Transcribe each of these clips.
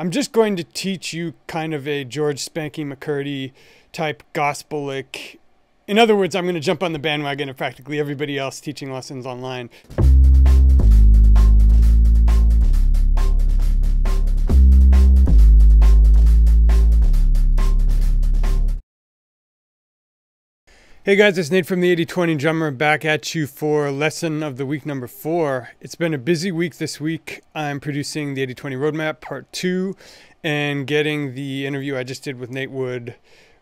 I'm just going to teach you kind of a George Spanky McCurdy type gospel lick. In other words, I'm going to jump on the bandwagon of practically everybody else teaching lessons online. Hey guys, it's Nate from the 80/20 Drummer back at you for lesson of the week number 4. It's been a busy week this week. I'm producing the 80/20 Roadmap Part 2 and getting the interview I just did with Nate Wood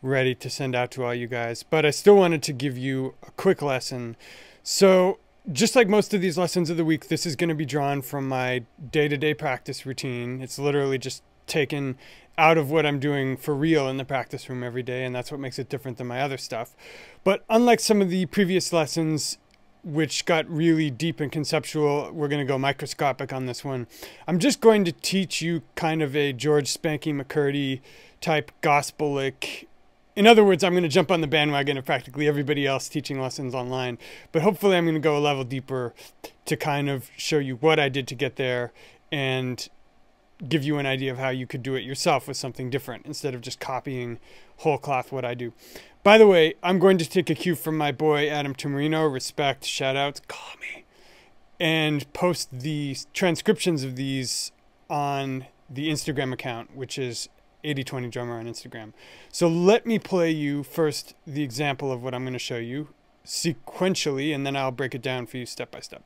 ready to send out to all you guys. But I still wanted to give you a quick lesson. So just like most of these lessons of the week, this is going to be drawn from my day-to-day practice routine. It's literally just taken out of what I'm doing for real in the practice room every day, and that's what makes it different than my other stuff. But unlike some of the previous lessons, which got really deep and conceptual, we're going to go microscopic on this one. I'm just going to teach you kind of a George Spanky McCurdy type gospel lick. In other words, I'm going to jump on the bandwagon of practically everybody else teaching lessons online, but hopefully I'm going to go a level deeper to kind of show you what I did to get there and give you an idea of how you could do it yourself with something different instead of just copying whole cloth what I do. By the way, I'm going to take a cue from my boy Adam Tomarino, respect, shout outs, call me, and post the transcriptions of these on the Instagram account, which is 80/20 Drummer on Instagram. So let me play you first the example of what I'm going to show you sequentially, and then I'll break it down for you step by step.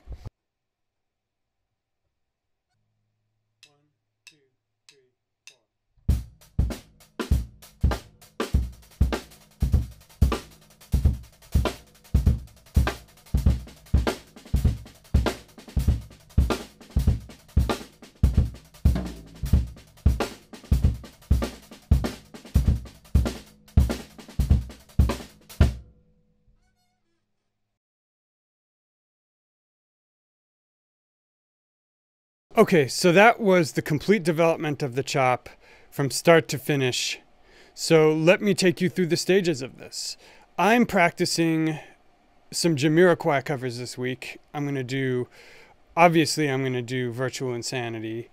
Okay, so that was the complete development of the chop from start to finish. So let me take you through the stages of this. I'm practicing some Jamiroquai covers this week. Obviously I'm going to do Virtual Insanity.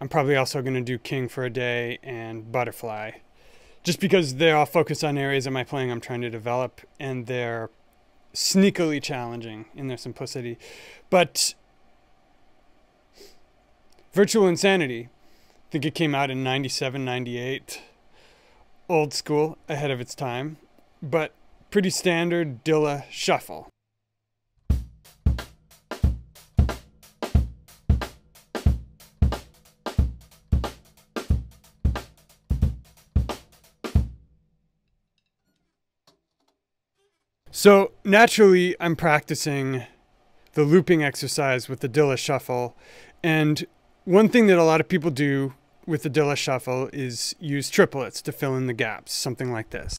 I'm probably also going to do King for a Day and Butterfly. Just because they all focus on areas of my playing I'm trying to develop, and they're sneakily challenging in their simplicity. But Virtual Insanity, I think it came out in 97, 98. Old school, ahead of its time, but pretty standard Dilla Shuffle. So naturally, I'm practicing the looping exercise with the Dilla Shuffle, and one thing that a lot of people do with the Dilla Shuffle is use triplets to fill in the gaps, something like this.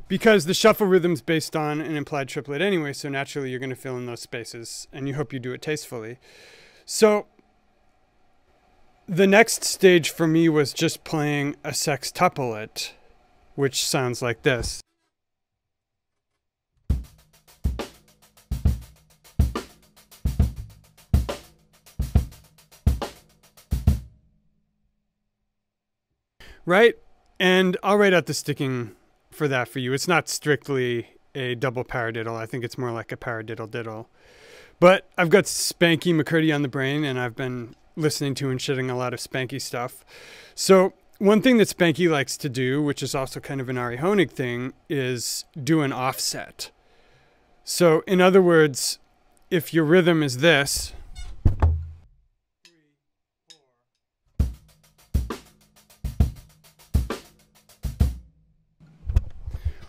Because the shuffle rhythm's based on an implied triplet anyway, so naturally you're going to fill in those spaces, and you hope you do it tastefully. So the next stage for me was just playing a sextuplet, which sounds like this. Right? And I'll write out the sticking for that for you. It's not strictly a double paradiddle. I think it's more like a paradiddle diddle. But I've got Spanky McCurdy on the brain, and I've been listening to and shitting a lot of Spanky stuff. So one thing that Spanky likes to do, which is also kind of an Ari Honig thing, is do an offset. So in other words, if your rhythm is this,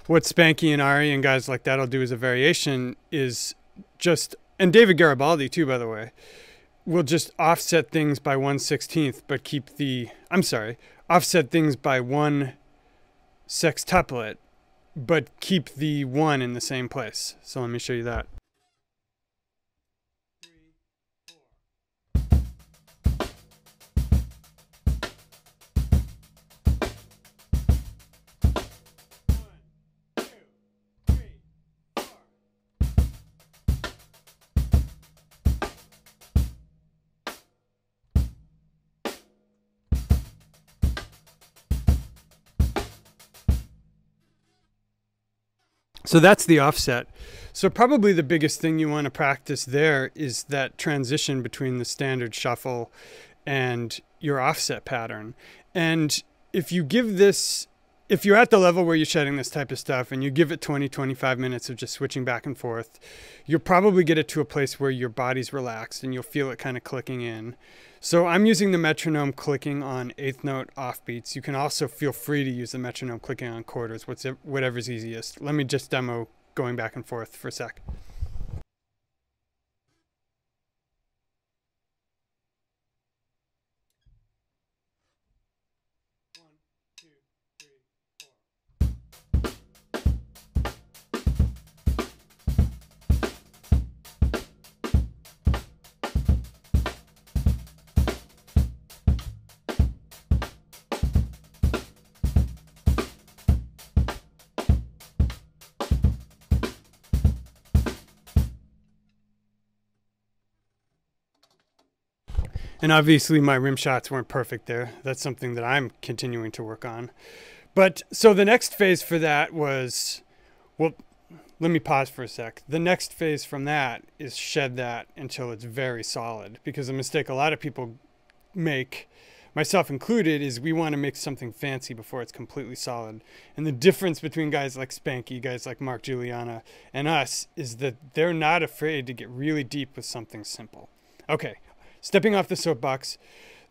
what Spanky and Ari and guys like that'll do as a variation is just, and David Garibaldi too, by the way, will just offset things by 1/16, but keep the, offset things by 1 sextuplet, but keep the 1 in the same place. So let me show you that. So that's the offset. So probably the biggest thing you want to practice there is that transition between the standard shuffle and your offset pattern. And if you give this, if you're at the level where you're shedding this type of stuff and you give it 20, 25 minutes of just switching back and forth, you'll probably get it to a place where your body's relaxed and you'll feel it kind of clicking in. So I'm using the metronome clicking on eighth note offbeats. You can also feel free to use the metronome clicking on quarters, whatever's easiest. Let me just demo going back and forth for a sec. And obviously my rim shots weren't perfect there. That's something that I'm continuing to work on. But so the next phase for that was, well, let me pause for a sec. The next phase from that is shed that until it's very solid, because a mistake a lot of people make, myself included, is we want to make something fancy before it's completely solid. And the difference between guys like Spanky, guys like Mark Juliana, and us is that they're not afraid to get really deep with something simple. Okay. Stepping off the soapbox,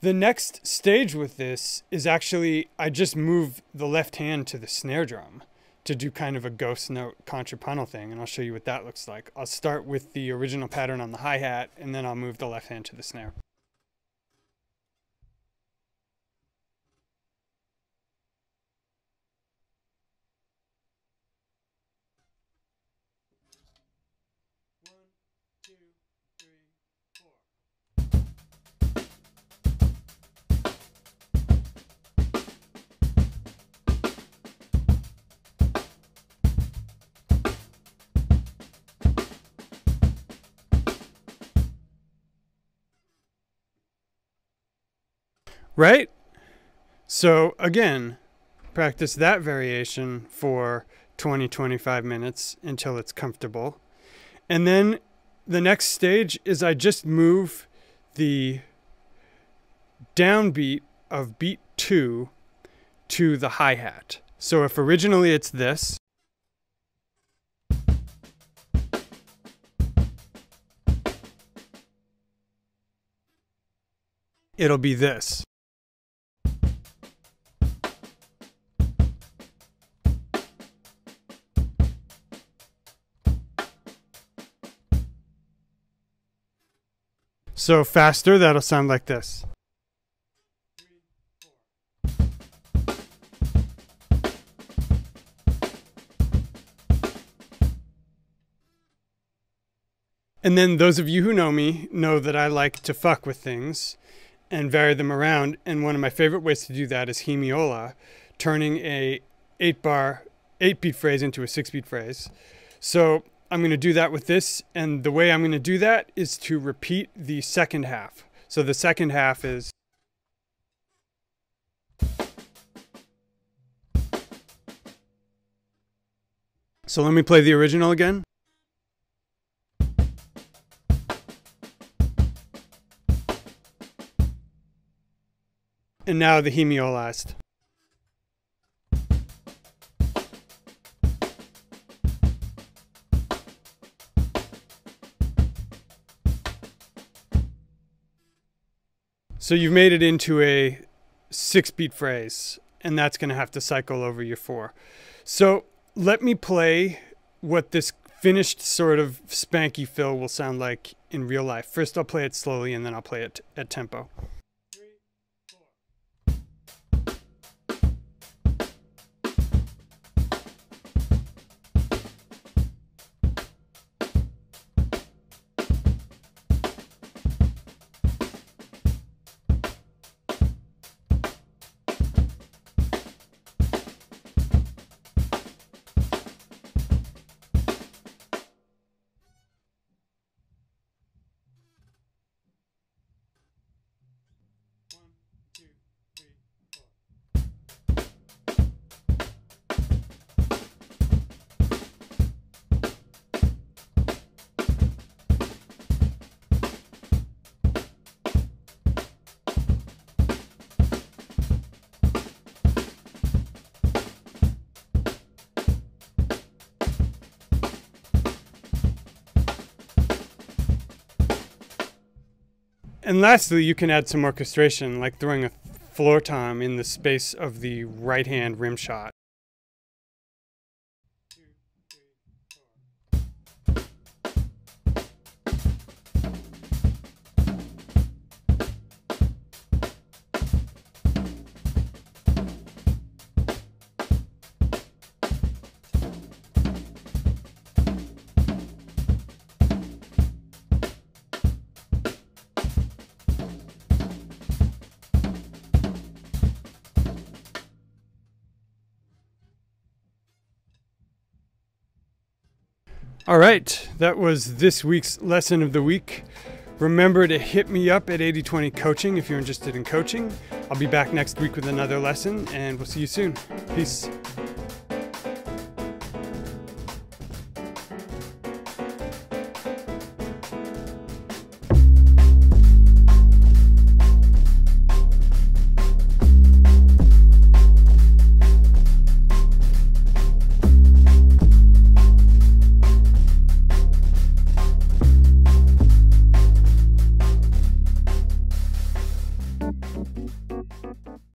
the next stage with this is actually I just move the left hand to the snare drum to do kind of a ghost note contrapuntal thing, and I'll show you what that looks like. I'll start with the original pattern on the hi-hat, and then I'll move the left hand to the snare. Right? So again, practice that variation for 20, 25 minutes until it's comfortable. And then the next stage is I just move the downbeat of beat 2 to the hi-hat. So if originally it's this, it'll be this. So faster, that'll sound like this. And then those of you who know me know that I like to fuck with things and vary them around. And one of my favorite ways to do that is Hemiola, turning a 8-beat phrase into a 6-beat phrase. So I'm going to do that with this, and the way I'm going to do that is to repeat the second half. So the second half is... So let me play the original again. And now the Hemiolast. So you've made it into a 6-beat phrase, and that's going to have to cycle over your 4. So let me play what this finished sort of Spanky fill will sound like in real life. First I'll play it slowly, and then I'll play it at tempo. And lastly, you can add some orchestration, like throwing a floor tom in the space of the right-hand rim shot. All right, that was this week's lesson of the week. Remember to hit me up at 8020 Coaching if you're interested in coaching. I'll be back next week with another lesson, and we'll see you soon. Peace.